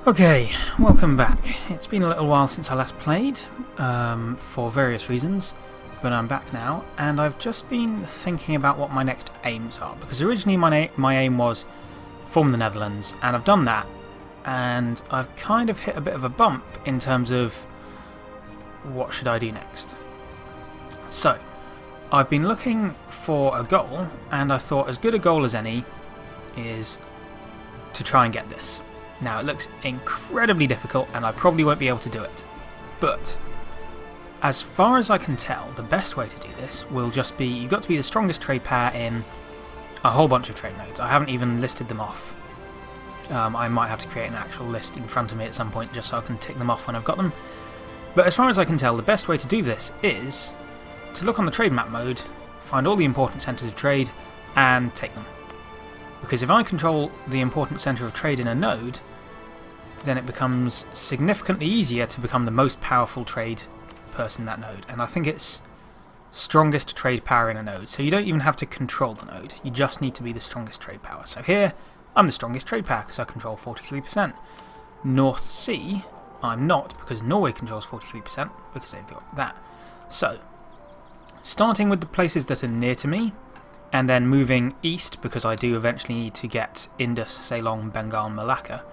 Okay, welcome back. It's been a little while since I last played, for various reasons, but I'm back now, and I've just been thinking about what my next aims are, because originally my aim was form the Netherlands, and I've done that, and I've kind of hit a bit of a bump in terms of what should I do next. So, I've been looking for a goal, and I thought as good a goal as any is to try and get this. Now, it looks incredibly difficult, and I probably won't be able to do it. But, as far as I can tell, the best way to do this will just be, you've got to be the strongest trade power in a whole bunch of trade nodes. I haven't even listed them off. I might have to create an actual list in front of me at some point, just so I can tick them off when I've got them. But as far as I can tell, the best way to do this is to look on the trade map mode, find all the important centres of trade, and take them. Because if I control the important centre of trade in a node, then it becomes significantly easier to become the most powerful trade person in that node. And I think it's strongest trade power in a node. So you don't even have to control the node, you just need to be the strongest trade power. So here, I'm the strongest trade power because I control 43%. North Sea, I'm not, because Norway controls 43%, because they've got that. So, starting with the places that are near to me, and then moving east, because I do eventually need to get Indus, Ceylon, Bengal, Malacca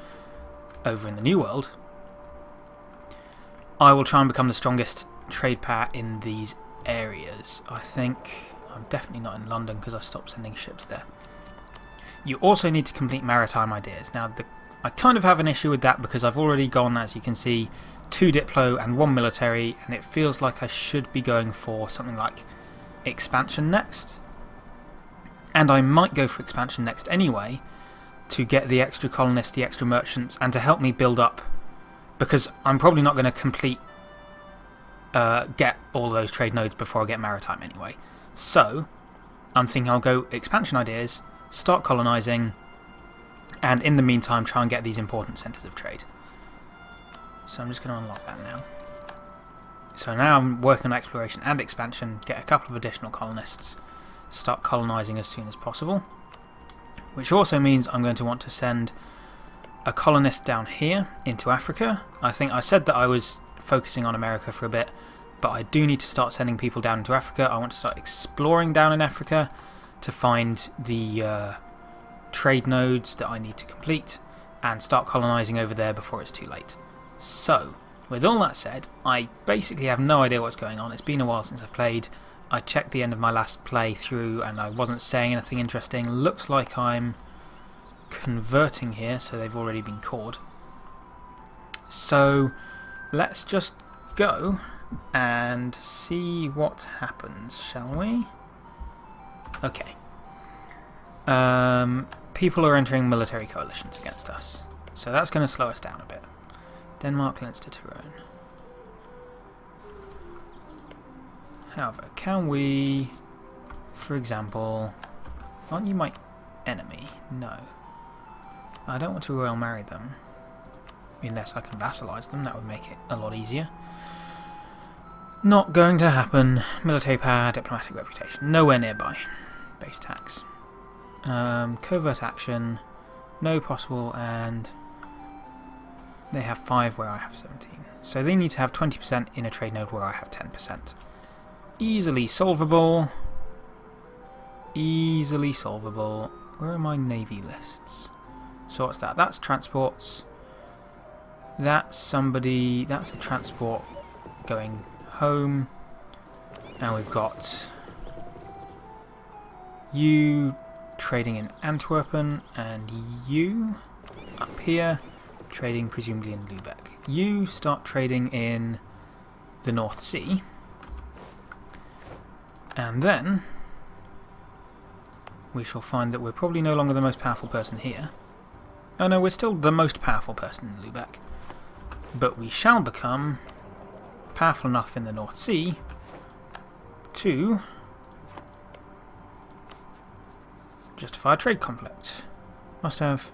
over in the New World, I will try and become the strongest trade power in these areas. I think I'm definitely not in London because I stopped sending ships there. You also need to complete maritime ideas. Now, I kind of have an issue with that because I've already gone, as you can see, 2 Diplo and 1 military, and it feels like I should be going for something like expansion next. And I might go for expansion next anyway, to get the extra colonists, the extra merchants, and to help me build up, because I'm probably not going to get all those trade nodes before I get maritime anyway. So, I'm thinking I'll go expansion ideas, start colonising, and in the meantime try and get these important centres of trade. So I'm just going to unlock that now. So now I'm working on exploration and expansion, get a couple of additional colonists, start colonising as soon as possible, which also means I'm going to want to send a colonist down here into Africa. I think I said that I was focusing on America for a bit, but I do need to start sending people down into Africa. I want to start exploring down in Africa to find the trade nodes that I need to complete and start colonising over there before it's too late. So, with all that said, I basically have no idea what's going on. It's been a while since I've played. I checked the end of my last playthrough and I wasn't saying anything interesting. Looks like I'm converting here, so they've already been cored. So let's just go and see what happens, shall we? Okay. People are entering military coalitions against us, so that's going to slow us down a bit. Denmark, Leinster, Tyrone. However, can we, for example, aren't you my enemy? No. I don't want to royal marry them, unless I can vassalize them. That would make it a lot easier. Not going to happen. Military power, diplomatic reputation. Nowhere nearby. Base tax. Covert action. No possible, and they have 5 where I have 17. So they need to have 20% in a trade node where I have 10%. Easily solvable. Easily solvable. Where are my navy lists? So what's that? That's transports. That's somebody. That's a transport going home. And we've got you trading in Antwerpen, and you up here trading presumably in Lubeck. You start trading in the North Sea. And then we shall find that we're probably no longer the most powerful person here. Oh no, we're still the most powerful person in Lubeck. But we shall become powerful enough in the North Sea to justify a trade conflict. Must have.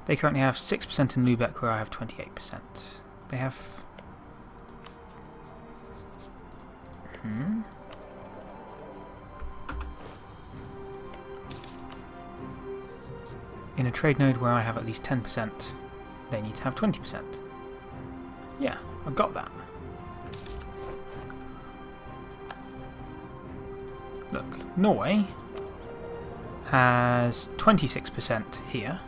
They currently have 6% in Lubeck where I have 28%. They have. In a trade node where I have at least 10%. they need to have 20%. Yeah, I've got that. Look, Norway has 26% here,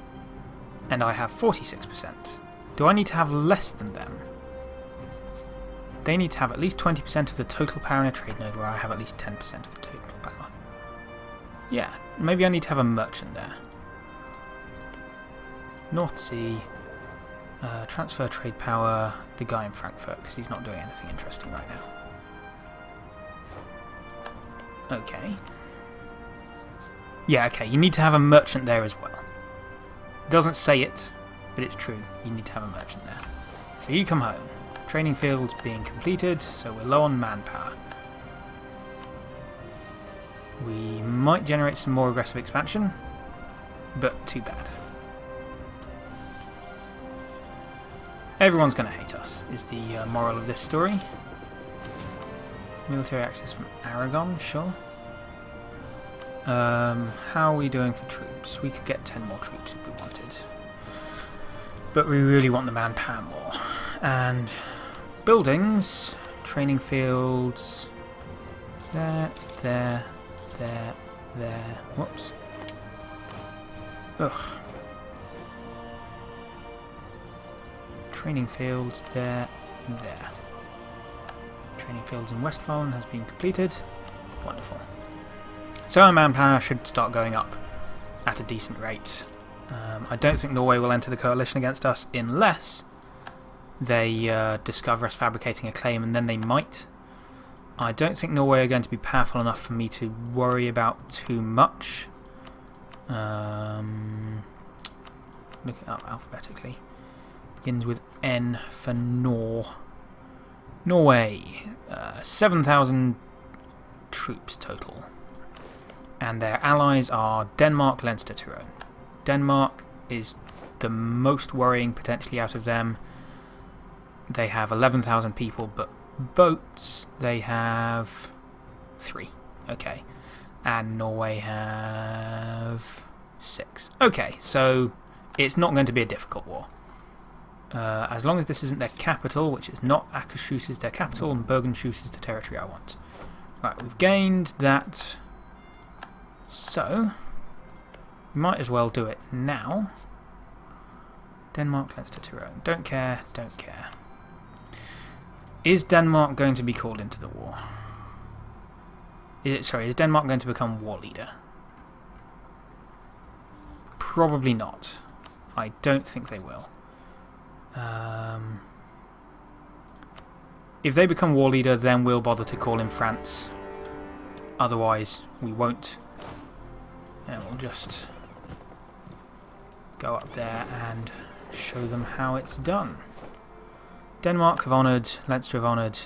and I have 46%. Do I need to have less than them? They need to have at least 20% of the total power in a trade node, where I have at least 10% of the total power. Yeah, maybe I need to have a merchant there. North Sea, transfer trade power, the guy in Frankfurt, because he's not doing anything interesting right now. Okay. Yeah, okay, you need to have a merchant there as well. Doesn't say it, but it's true. You need to have a merchant there. So you come home. Training fields being completed, so we're low on manpower. We might generate some more aggressive expansion, but too bad. Everyone's going to hate us, is the moral of this story. Military access from Aragon, sure. How are we doing for troops? We could get 10 more troops if we wanted. But we really want the manpower more. And buildings, training fields, there. Whoops. Ugh. Training fields, there. Training fields in Westfalen has been completed. Wonderful. So our manpower should start going up at a decent rate. I don't think Norway will enter the coalition against us unless they discover us fabricating a claim, and then they might. I don't think Norway are going to be powerful enough for me to worry about too much. Look it up alphabetically. Begins with N for Norway. 7,000 troops total. And their allies are Denmark, Leinster, Tyrone. Denmark is the most worrying potentially out of them. They have 11,000 people, but boats they have 3. Okay. And Norway have 6. Okay, so it's not going to be a difficult war. As long as this isn't their capital, which is not. Akershus is their capital, and Bergenshus is the territory I want. Right, we've gained that. So, we might as well do it now. Denmark, Leinster, Tyrone. Don't care, don't care. Is Denmark going to be called into the war? Is Denmark going to become war leader? Probably not. I don't think they will. If they become war leader, then we'll bother to call in France. Otherwise, we won't. And we'll just go up there and show them how it's done. Denmark have honoured, Leinster have honoured,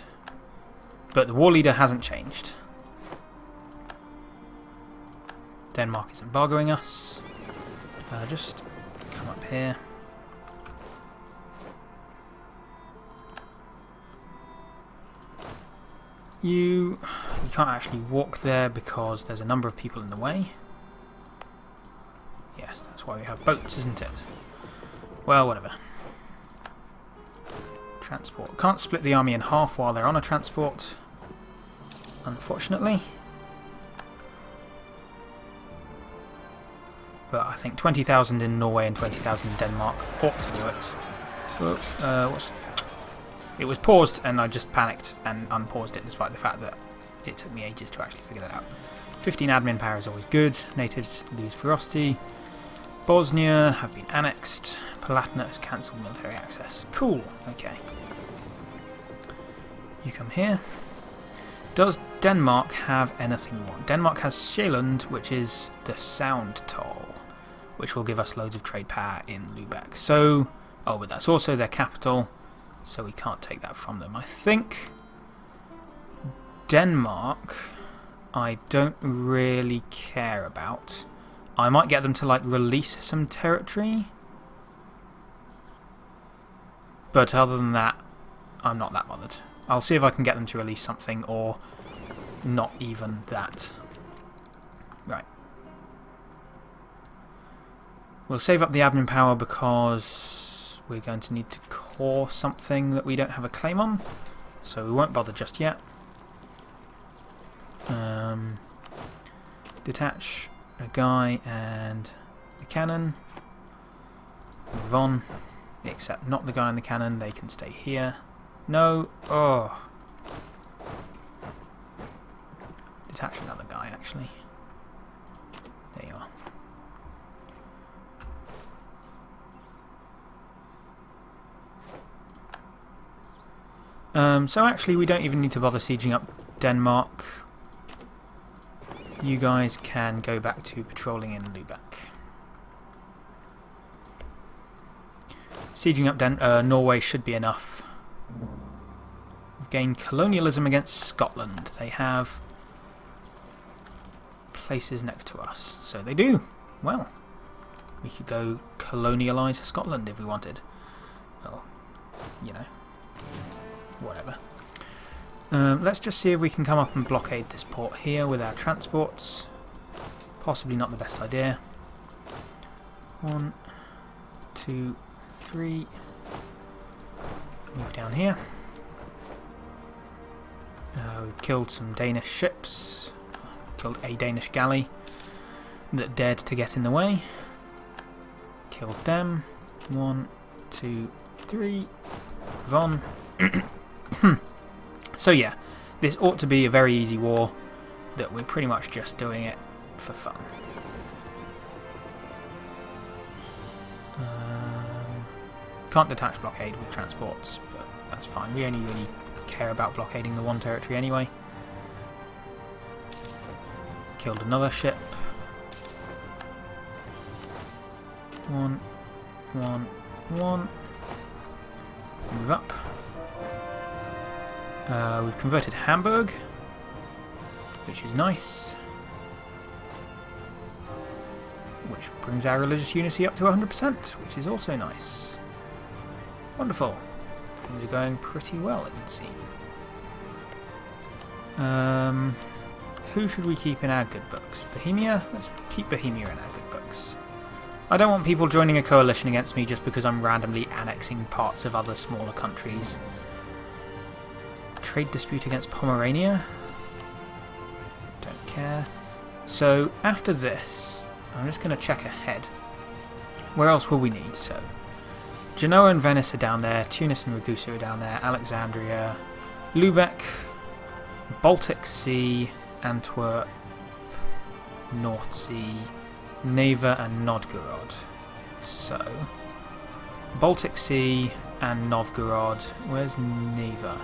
but the war leader hasn't changed. Denmark is embargoing us. Just come up here. You can't actually walk there because there's a number of people in the way. Yes, that's why we have boats, isn't it? Well, whatever. Transport. Can't split the army in half while they're on a transport, unfortunately. But I think 20,000 in Norway and 20,000 in Denmark ought to do it. Well, it was paused and I just panicked and unpaused it despite the fact that it took me ages to actually figure that out. 15 admin power is always good. Natives lose ferocity. Bosnia have been annexed. Palatinate has cancelled military access. Cool, okay. You come here. Does Denmark have anything you want? Denmark has Sjælland, which is the sound toll, which will give us loads of trade power in Lubeck. So, oh, but that's also their capital, so we can't take that from them. I think Denmark, I don't really care about. I might get them to like release some territory, but other than that, I'm not that bothered. I'll see if I can get them to release something, or not even that. Right. We'll save up the admin power because we're going to need to core something that we don't have a claim on, so we won't bother just yet. Detach a guy and a cannon. Move on. Except not the guy and the cannon, they can stay here. No! Oh! Detach another guy, actually. There you are. So actually we don't even need to bother sieging up Denmark. You guys can go back to patrolling in Lubeck. Sieging up Norway should be enough. We've gained colonialism against Scotland. They have places next to us. So they do. Well, we could go colonialise Scotland if we wanted. Well, you know, whatever. Let's just see if we can come up and blockade this port here with our transports. Possibly not the best idea. 1, 2, 3. Move down here. We've killed some Danish ships. Killed a Danish galley that dared to get in the way. Killed them. 1, 2, 3. Move on. So yeah, this ought to be a very easy war that we're pretty much just doing it for fun. Can't detach blockade with transports, but that's fine. We only really care about blockading the one territory anyway. Killed another ship. 1, 1, 1. Move up. We've converted Hamburg, which is nice. Which brings our religious unity up to 100%, which is also nice. Wonderful. Things are going pretty well, it would seem. Who should we keep in our good books? Bohemia? Let's keep Bohemia in our good books. I don't want people joining a coalition against me just because I'm randomly annexing parts of other smaller countries. Trade dispute against Pomerania? Don't care. So, after this, I'm just going to check ahead. Where else will we need? So, Genoa and Venice are down there, Tunis and Ragusa are down there, Alexandria, Lubeck, Baltic Sea, Antwerp, North Sea, Neva and Novgorod. So, Baltic Sea and Novgorod. Where's Neva?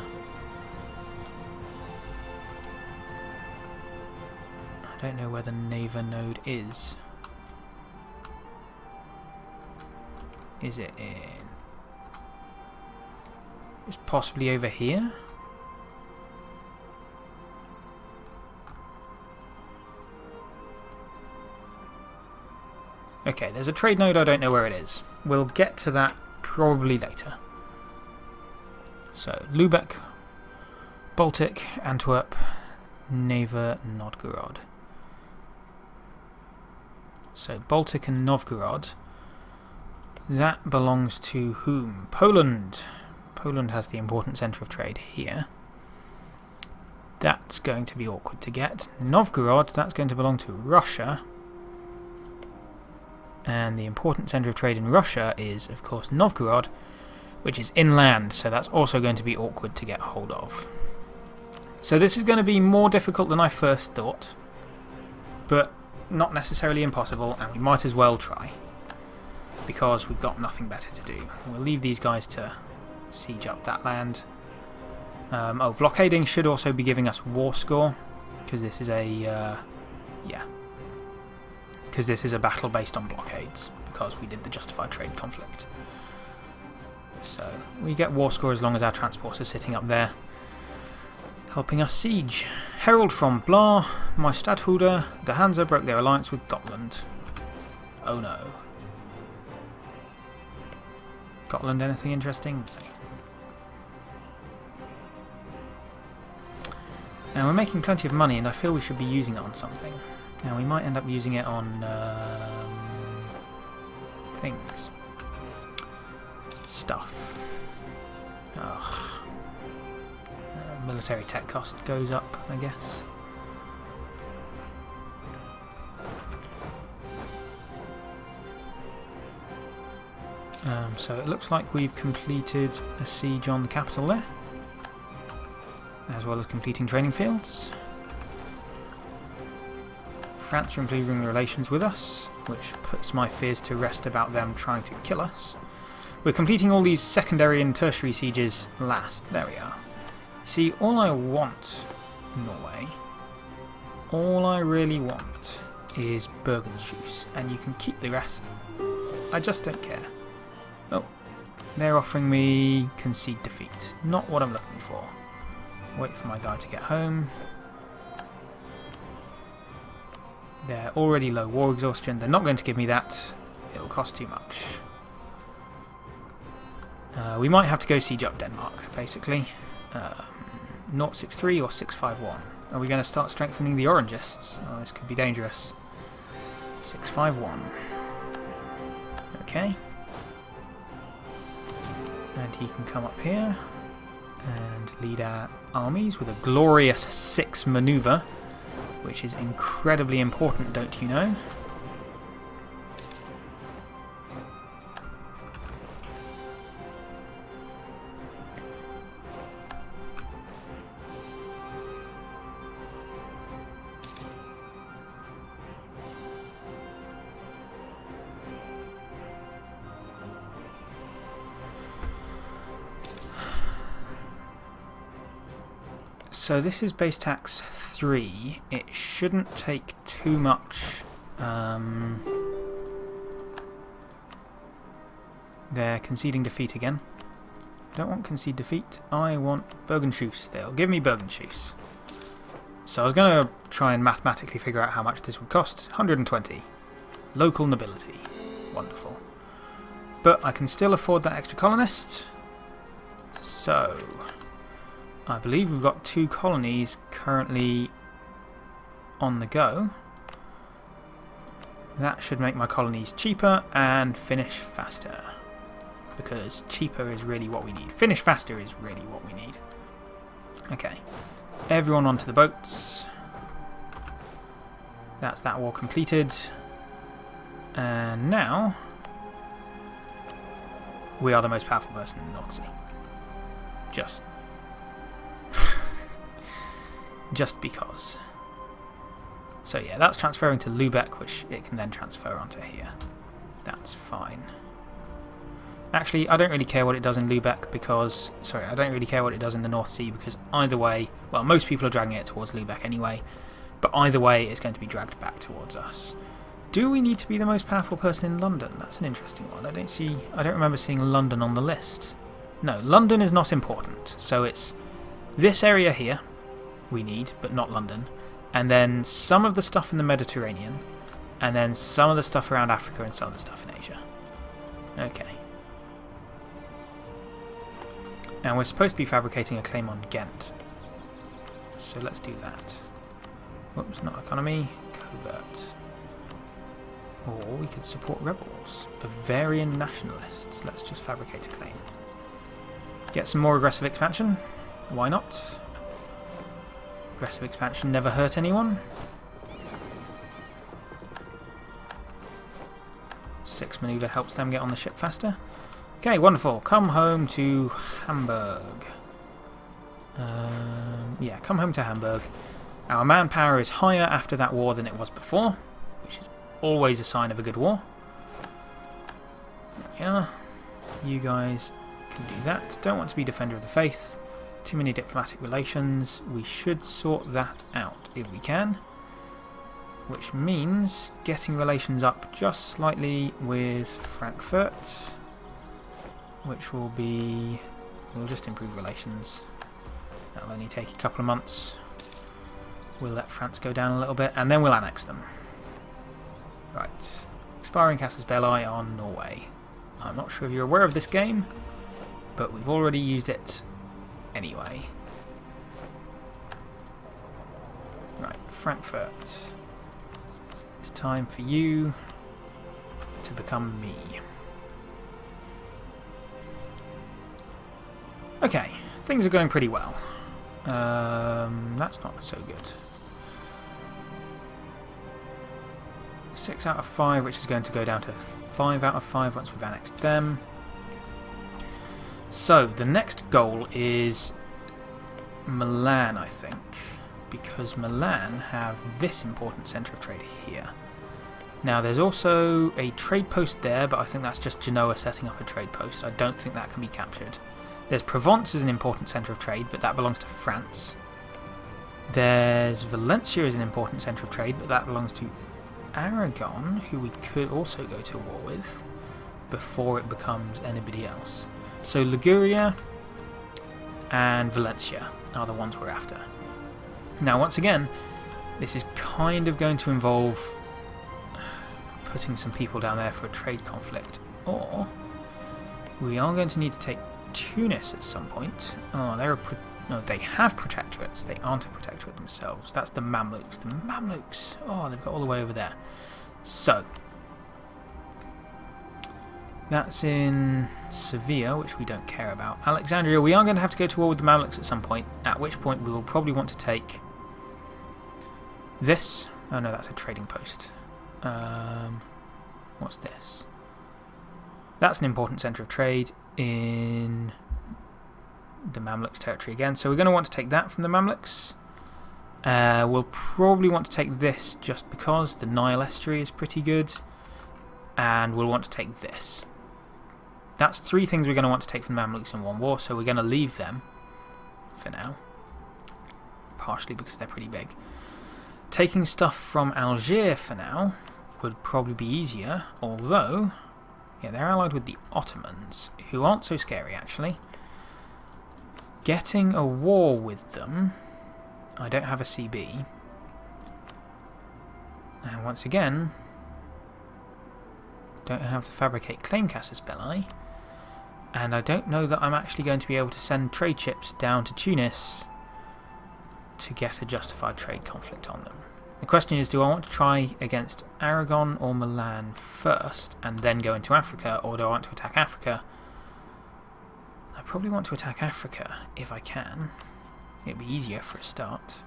I don't know where the Neva node is. Is it in? It's possibly over here? Okay, there's a trade node, I don't know where it is. We'll get to that probably later. So, Lubeck, Baltic, Antwerp, Neva, Novgorod. So, Baltic and Novgorod. That belongs to whom? Poland. Poland has the important centre of trade here. That's going to be awkward to get. Novgorod, that's going to belong to Russia. And the important centre of trade in Russia is, of course, Novgorod, which is inland, so that's also going to be awkward to get hold of. So this is going to be more difficult than I first thought, but not necessarily impossible, and we might as well try, because we've got nothing better to do. We'll leave these guys to siege up that land. Oh, blockading should also be giving us war score, because this is a... because this is a battle based on blockades, because we did the justified trade conflict. So, we get war score as long as our transports are sitting up there, helping us siege. Herald from Blah, my stadtholder, the Hansa broke their alliance with Gotland. Oh no. Gotland, anything interesting? No. Now, we're making plenty of money, and I feel we should be using it on something. Now, we might end up using it on things. stuff. Ugh. Military tech cost goes up, I guess. So it looks like we've completed a siege on the capital there, as well as completing training fields. France are improving relations with us, which puts my fears to rest about them trying to kill us. We're completing all these secondary and tertiary sieges last. There we are. See, all I want, Norway, all I really want is Bergenschutz, and you can keep the rest. I just don't care. Oh, they're offering me concede defeat. Not what I'm looking for. Wait for my guy to get home. They're already low war exhaustion. They're not going to give me that. It'll cost too much. We might have to go siege up Denmark, basically. 063 or 651. Are we going to start strengthening the Orangists? Oh, this could be dangerous. 651. Okay. And he can come up here and lead our armies with a glorious 6 maneuver, which is incredibly important, don't you know? So this is base tax 3. It shouldn't take too much. They're conceding defeat again. Don't want concede defeat. I want Bergenschutz. They'll give me Bergenschutz. So I was going to try and mathematically figure out how much this would cost. 120. Local nobility. Wonderful. But I can still afford that extra colonist. So I believe we've got 2 colonies currently on the go. That should make my colonies cheaper and finish faster. Because cheaper is really what we need. Finish faster is really what we need. Okay. Everyone onto the boats. That's that war completed. And now we are the most powerful person in the North Sea. Just because. So yeah, that's transferring to Lübeck, which it can then transfer onto here. That's fine. Actually, I don't really care what it does in Lübeck because... Sorry, I don't really care what it does in the North Sea because either way... Well, most people are dragging it towards Lübeck anyway. But either way, it's going to be dragged back towards us. Do we need to be the most powerful person in London? That's an interesting one. I don't remember seeing London on the list. No, London is not important. So it's this area here we need, but not London. And then some of the stuff in the Mediterranean. And then some of the stuff around Africa and some of the stuff in Asia. Okay. And we're supposed to be fabricating a claim on Ghent. So let's do that. Whoops, not economy. Covert. Or we could support rebels. Bavarian nationalists. Let's just fabricate a claim. Get some more aggressive expansion. Why not? Aggressive expansion never hurt anyone. 6 maneuver helps them get on the ship faster. Okay, wonderful. Come home to Hamburg. Yeah, come home to Hamburg. Our manpower is higher after that war than it was before, which is always a sign of a good war. Yeah, you guys can do that. Don't want to be Defender of the Faith. Too many diplomatic relations. We should sort that out if we can. Which means getting relations up just slightly with Frankfurt. Which will be... We'll just improve relations. That'll only take a couple of months. We'll let France go down a little bit and then we'll annex them. Right. Expiring Casus Belli on Norway. I'm not sure if you're aware of this game, but we've already used it anyway. Right, Frankfurt. It's time for you to become me. Okay, things are going pretty well. That's not so good. 6 out of 5, which is going to go down to 5 out of 5 once we've annexed them. So, the next goal is Milan, I think, because Milan have this important centre of trade here. Now, there's also a trade post there, but I think that's just Genoa setting up a trade post. I don't think that can be captured. There's Provence as an important centre of trade, but that belongs to France. There's Valencia as an important centre of trade, but that belongs to Aragon, who we could also go to war with before it becomes anybody else. So Liguria and Valencia are the ones we're after. Now, once again, this is kind of going to involve putting some people down there for a trade conflict, or we are going to need to take Tunis at some point. Oh, no, they have protectorates. They aren't a protectorate themselves. That's the Mamluks. The Mamluks. Oh, they've got all the way over there. So that's in Sevilla, which we don't care about. Alexandria, we are going to have to go to war with the Mamluks at some point, at which point we will probably want to take this. Oh no, that's a trading post. What's this? That's an important centre of trade in the Mamluks territory again. So we're going to want to take that from the Mamluks. We'll probably want to take this just because the Nile estuary is pretty good. And we'll want to take this. That's 3 things we're going to want to take from the Mamluks in one war, so we're going to leave them for now. Partially because they're pretty big. Taking stuff from Algiers for now would probably be easier, although, yeah, they're allied with the Ottomans, who aren't so scary actually. Getting a war with them, I don't have a CB. And once again, don't have to fabricate claim casus belli, and I don't know that I'm actually going to be able to send trade ships down to Tunis to get a justified trade conflict on them. The question is, do I want to try against Aragon or Milan first and then go into Africa, or do I want to attack Africa? I probably want to attack Africa if I can. It'd be easier for a start.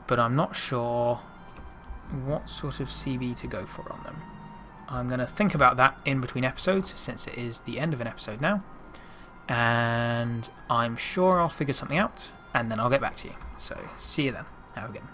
But I'm not sure what sort of CB to go for on them. I'm going to think about that in between episodes, since it is the end of an episode now. And I'm sure I'll figure something out, and then I'll get back to you. So, see you then. Have a good one.